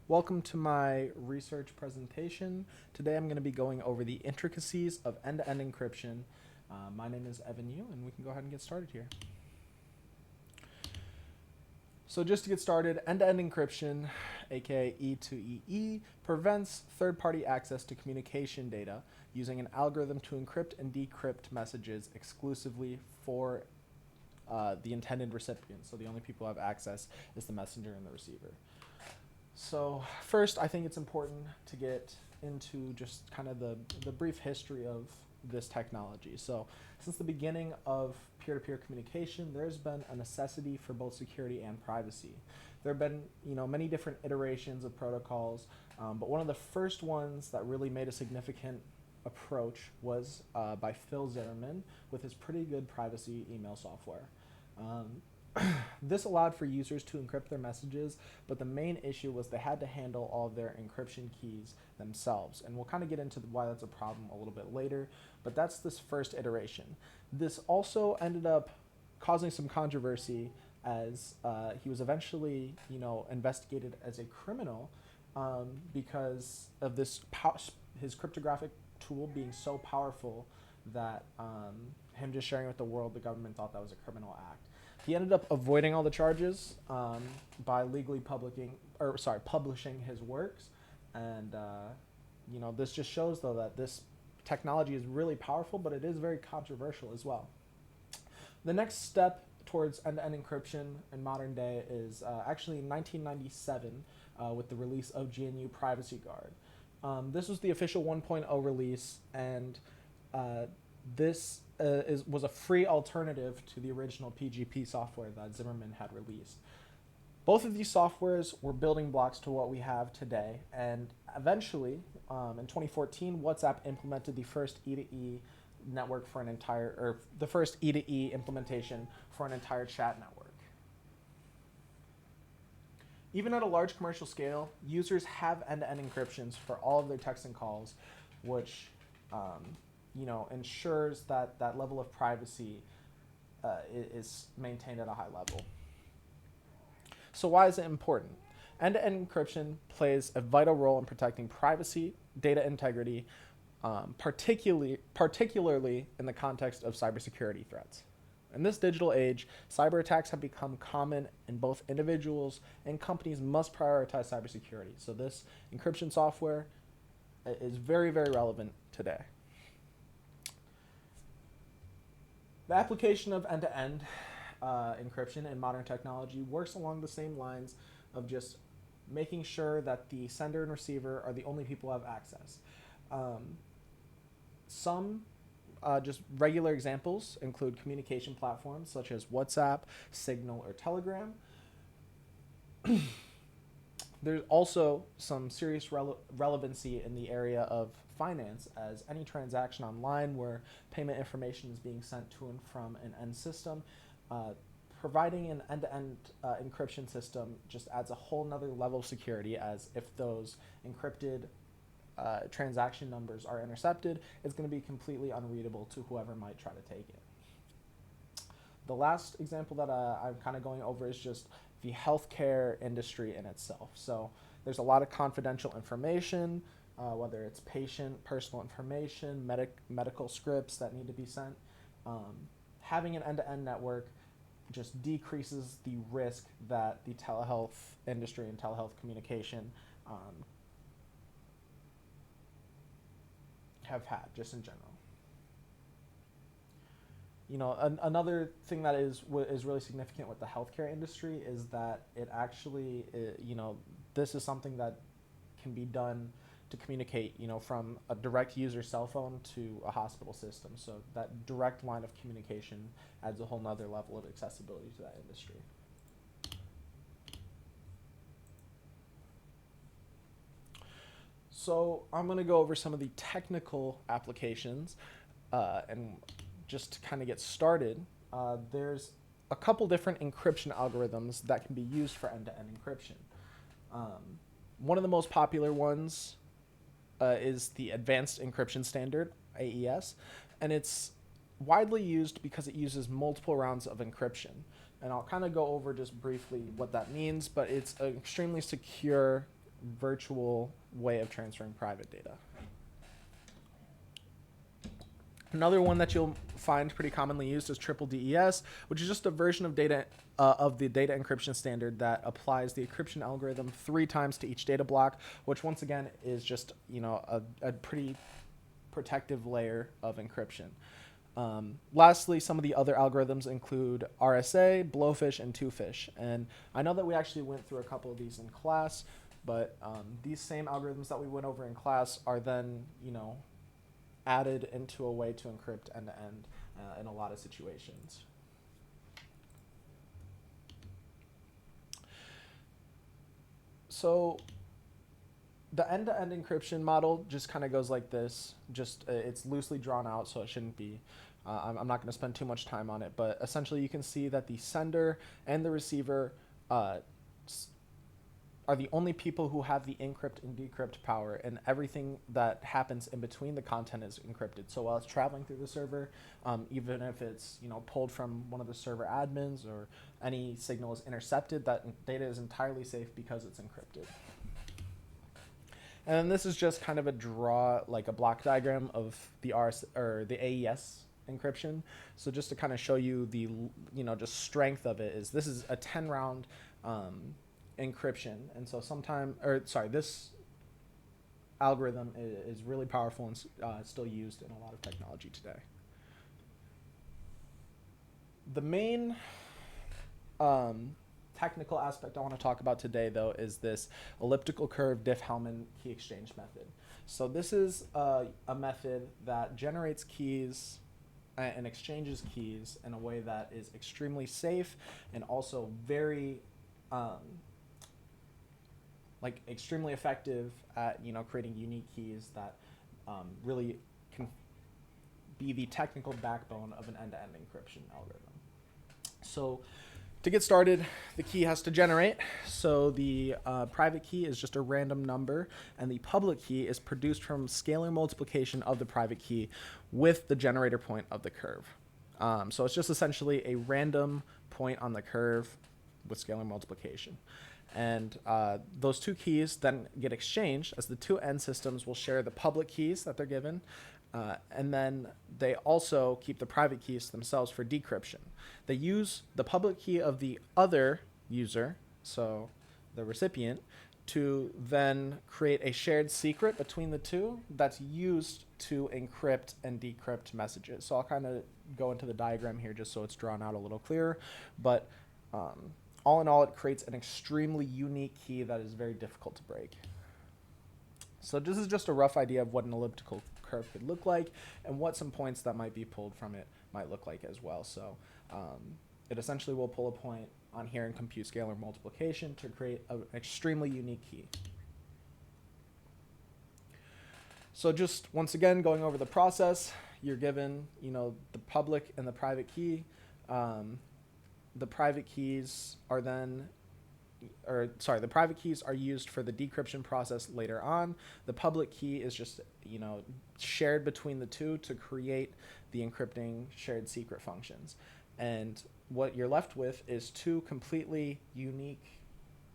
Welcome to my research presentation. Today I'm going to be going over the intricacies of end-to-end encryption. My name is Evan Yu, and we can go ahead and get started here. So just to get started, end-to-end encryption, aka E2EE, prevents third-party access to communication data using an algorithm to encrypt and decrypt messages exclusively for the intended recipient. So the only people who have access is the messenger and the receiver. So first, I think it's important to get into just kind of the brief history of this technology. So since the beginning of peer-to-peer communication, there's been a necessity for both security and privacy. There have been many different iterations of protocols, but one of the first ones that really made a significant approach was by Phil Zimmerman with his pretty good privacy email software. This allowed for users to encrypt their messages, but the main issue was they had to handle all of their encryption keys themselves. And we'll kind of get into why that's a problem a little bit later, but that's this first iteration. This also ended up causing some controversy as he was eventually, investigated as a criminal because of his cryptographic tool being so powerful that him just sharing with the world, the government thought that was a criminal act. He ended up avoiding all the charges by legally publishing his works, and this just shows though that this technology is really powerful, but it is very controversial as well. The next step towards end-to-end encryption in modern day is actually in 1997 with the release of GNU Privacy Guard. This was the official 1.0 release, and this was a free alternative to the original PGP software that Zimmerman had released. Both of these softwares were building blocks to what we have today, and eventually, in 2014, WhatsApp implemented the first E2E network for the first E2E implementation for an entire chat network. Even at a large commercial scale, users have end-to-end encryptions for all of their texts and calls, which ensures that that level of privacy is maintained at a high level. So why is it important? End-to-end encryption plays a vital role in protecting privacy, data integrity, particularly in the context of cybersecurity threats. In this digital age, cyber attacks have become common, and both individuals and companies must prioritize cybersecurity. So this encryption software is very, very relevant today. The application of end-to-end encryption in modern technology works along the same lines of just making sure that the sender and receiver are the only people who have access. Some just regular examples include communication platforms such as WhatsApp, Signal, or Telegram. There's also some serious relevancy in the area of finance, as any transaction online where payment information is being sent to and from an end system, providing an end-to-end encryption system just adds a whole nother level of security, as if those encrypted transaction numbers are intercepted, it's going to be completely unreadable to whoever might try to take it. The last example that I'm kind of going over is just the healthcare industry in itself. So there's a lot of confidential information, whether it's patient personal information, medical scripts that need to be sent. Having an end-to-end network just decreases the risk that the telehealth industry and telehealth communication have had, just in general. Another thing that is really significant with the healthcare industry is that it actually, this is something that can be done to communicate, from a direct user cell phone to a hospital system. So that direct line of communication adds a whole nother level of accessibility to that industry. So I'm going to go over some of the technical applications, and just to kind of get started, there's a couple different encryption algorithms that can be used for end-to-end encryption. One of the most popular ones is the Advanced Encryption Standard, AES, and it's widely used because it uses multiple rounds of encryption. And I'll kind of go over just briefly what that means, but it's an extremely secure virtual way of transferring private data. Another one that you'll find pretty commonly used is triple DES, which is just a version of the data encryption standard that applies the encryption algorithm 3 times to each data block, which once again is just a pretty protective layer of encryption. Lastly, some of the other algorithms include RSA, Blowfish, and Twofish. And I know that we actually went through a couple of these in class, but these same algorithms that we went over in class are then, added into a way to encrypt end-to-end in a lot of situations. So the end-to-end encryption model just kind of goes like this. It's loosely drawn out, so it shouldn't be. I'm not going to spend too much time on it, but essentially you can see that the sender and the receiver are the only people who have the encrypt and decrypt power, and everything that happens in between the content is encrypted. So while it's traveling through the server, even if it's pulled from one of the server admins or any signal is intercepted, that data is entirely safe because it's encrypted. And then this is just kind of a block diagram of the the AES encryption. So just to kind of show you the just strength of it, this is a 10-round encryption, and so this algorithm is really powerful and still used in a lot of technology today. The main technical aspect I want to talk about today, though, is this elliptical curve Diffie-Hellman key exchange method. So this is a method that generates keys and exchanges keys in a way that is extremely safe and also very extremely effective at creating unique keys that really can be the technical backbone of an end-to-end encryption algorithm. So to get started, the key has to generate. So the private key is just a random number, and the public key is produced from scalar multiplication of the private key with the generator point of the curve. So it's just essentially a random point on the curve with scalar multiplication. And those two keys then get exchanged, as the two end systems will share the public keys that they're given, and then they also keep the private keys themselves for decryption. They use the public key of the other user, so the recipient, to then create a shared secret between the two that's used to encrypt and decrypt messages. So I'll kind of go into the diagram here just so it's drawn out a little clearer, but all in all, it creates an extremely unique key that is very difficult to break. So this is just a rough idea of what an elliptical curve could look like and what some points that might be pulled from it might look like as well. So it essentially will pull a point on here and compute scalar multiplication to create an extremely unique key. So just once again, going over the process, you're given the public and the private key. The private keys are the private keys are used for the decryption process later on. The public key is just, shared between the two to create the encrypting shared secret functions. And what you're left with is two completely unique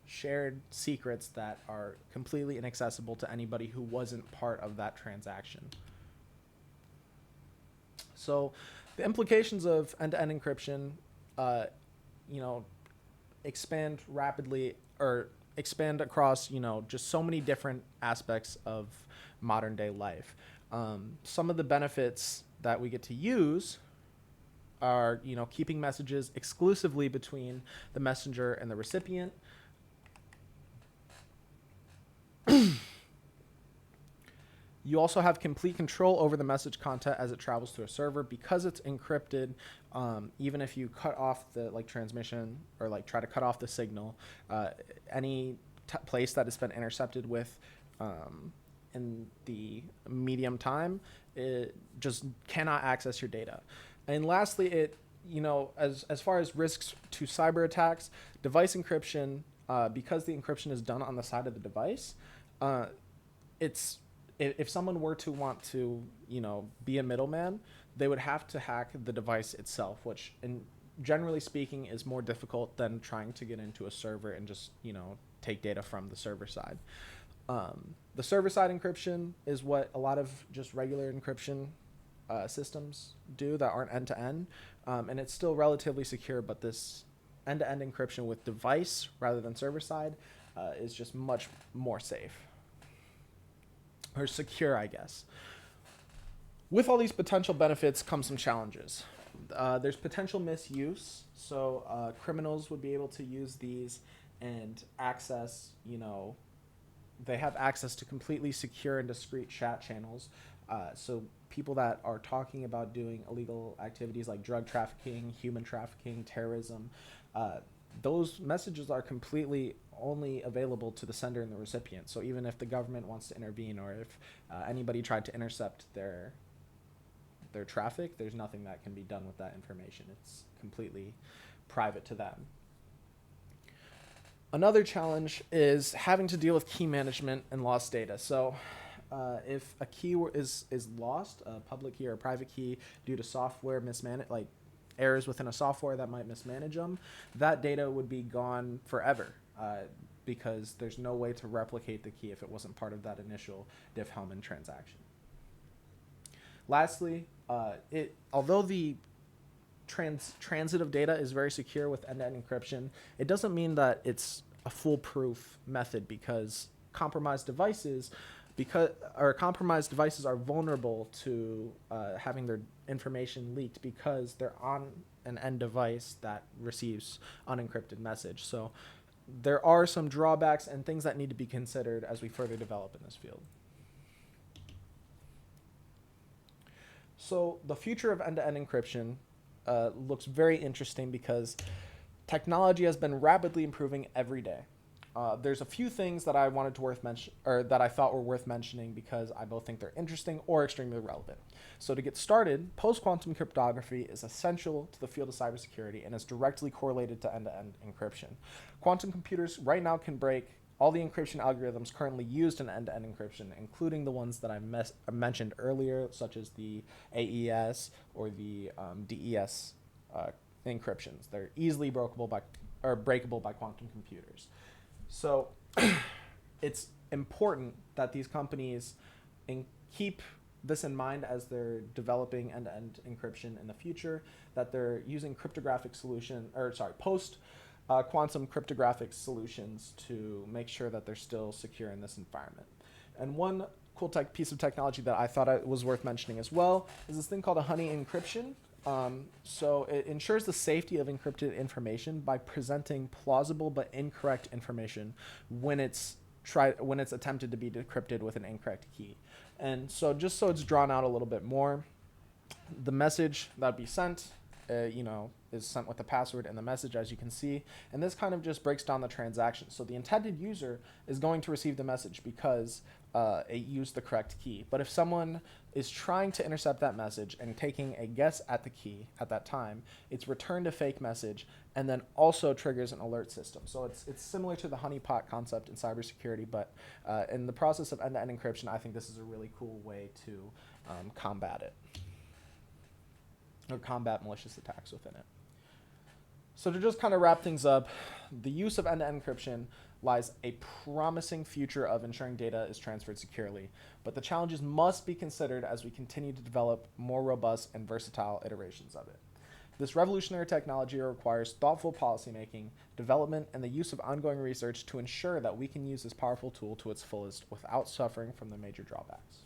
shared secrets that are completely inaccessible to anybody who wasn't part of that transaction. So the implications of end-to-end encryption expand rapidly, or expand across, just so many different aspects of modern day life. Some of the benefits that we get to use are, keeping messages exclusively between the messenger and the recipient. You also have complete control over the message content as it travels through a server because it's encrypted. Even if you cut off the transmission or try to cut off the signal, any place that has been intercepted with in the medium time, it just cannot access your data. And lastly, it as far as risks to cyber attacks, device encryption, because the encryption is done on the side of the device, if someone were to want to, be a middleman, they would have to hack the device itself, which, generally speaking, is more difficult than trying to get into a server and just, take data from the server side. The server-side encryption is what a lot of just regular encryption systems do that aren't end-to-end, and it's still relatively secure, but this end-to-end encryption with device rather than server-side is just much more safe. Or secure, I guess. With all these potential benefits come some challenges. There's potential misuse, so criminals would be able to use these and access, they have access to completely secure and discrete chat channels. So people that are talking about doing illegal activities like drug trafficking, human trafficking, terrorism, those messages are completely only available to the sender and the recipient. So even if the government wants to intervene, or if anybody tried to intercept their traffic, there's nothing that can be done with that information. It's completely private to them. Another challenge is having to deal with key management and lost data. So if a key is lost, a public key or a private key, due to software like errors within a software that might mismanage them, that data would be gone forever, because there's no way to replicate the key if it wasn't part of that initial Diffie-Hellman transaction. Lastly, although the transit of data is very secure with end-to-end encryption, it doesn't mean that it's a foolproof method, because compromised devices are vulnerable to having their information leaked, because they're on an end device that receives unencrypted message. So there are some drawbacks and things that need to be considered as we further develop in this field. So the future of end-to-end encryption looks very interesting, because technology has been rapidly improving every day. There's a few things that I wanted to that I thought were worth mentioning, because I both think they're interesting or extremely relevant. So to get started, post-quantum cryptography is essential to the field of cybersecurity and is directly correlated to end-to-end encryption. Quantum computers right now can break all the encryption algorithms currently used in end-to-end encryption, including the ones that I mentioned earlier, such as the AES or the DES encryptions. They're easily breakable by quantum computers. So it's important that these companies keep this in mind as they're developing end-to-end encryption in the future, that they're using post-quantum cryptographic solutions to make sure that they're still secure in this environment. And one cool piece of technology that I thought was worth mentioning as well is this thing called a honey encryption. So it ensures the safety of encrypted information by presenting plausible but incorrect information when it's attempted to be decrypted with an incorrect key. And so just so it's drawn out a little bit more, the message that would be sent, is sent with the password and the message, as you can see. And this kind of just breaks down the transaction. So the intended user is going to receive the message because it used the correct key. But if someone is trying to intercept that message and taking a guess at the key at that time, it's returned a fake message and then also triggers an alert system. So it's similar to the honeypot concept in cybersecurity, but in the process of end-to-end encryption, I think this is a really cool way to combat it, or combat malicious attacks within it. So to just kind of wrap things up, the use of end-to-end encryption lies a promising future of ensuring data is transferred securely, but the challenges must be considered as we continue to develop more robust and versatile iterations of it. This revolutionary technology requires thoughtful policymaking, development, and the use of ongoing research to ensure that we can use this powerful tool to its fullest without suffering from the major drawbacks.